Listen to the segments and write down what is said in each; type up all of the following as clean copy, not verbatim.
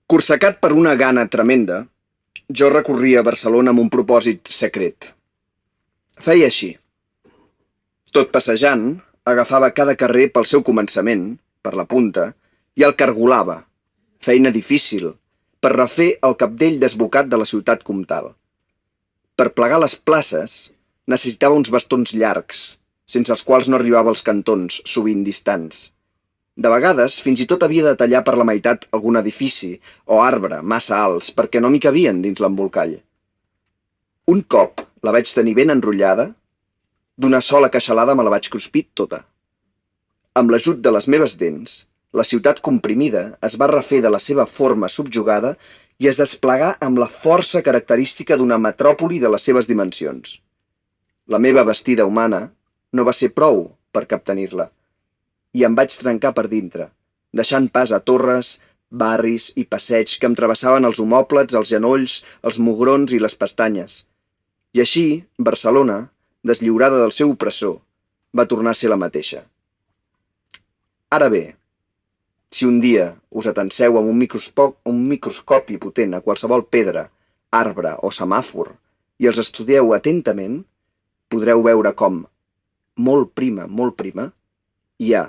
Corsecat per una gana tremenda, jo recorria Barcelona amb un propòsit secret. Feia així. Tot passejant, agafava cada carrer pel seu començament, per la punta, i el cargolava, feina difícil, per refer el capdell desbocat de la ciutat comtal. Per plegar les places, necessitava uns bastons llargs, sense els quals no arribava als cantons, sovint distants. De vegades, fins i tot havia de tallar per la meitat algun edifici o arbre massa alts perquè no m'hi cabien dins l'embolcall. Un cop la vaig tenir ben enrotllada, d'una sola queixalada me la vaig cruspir tota. Amb l'ajut de les meves dents, la ciutat comprimida es va refer de la seva forma subjugada i es desplegà amb la força característica d'una metròpoli de les seves dimensions. La meva vestida humana no va ser prou per captenir-la, i em vaig trencar per dintre, deixant pas a torres, barris i passeigs que em travessaven els omòplats, els genolls, els mugrons i les pestanyes. I així, Barcelona, deslliurada del seu opressor, va tornar a ser la mateixa. Ara bé, si un dia us atenseu amb un microscopi potent a qualsevol pedra, arbre o semàfor i els estudieu atentament, podreu veure com, molt prima, hi ha,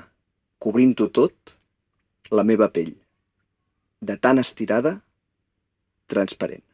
cobrint-ho tot, la meva pell, de tan estirada, transparent.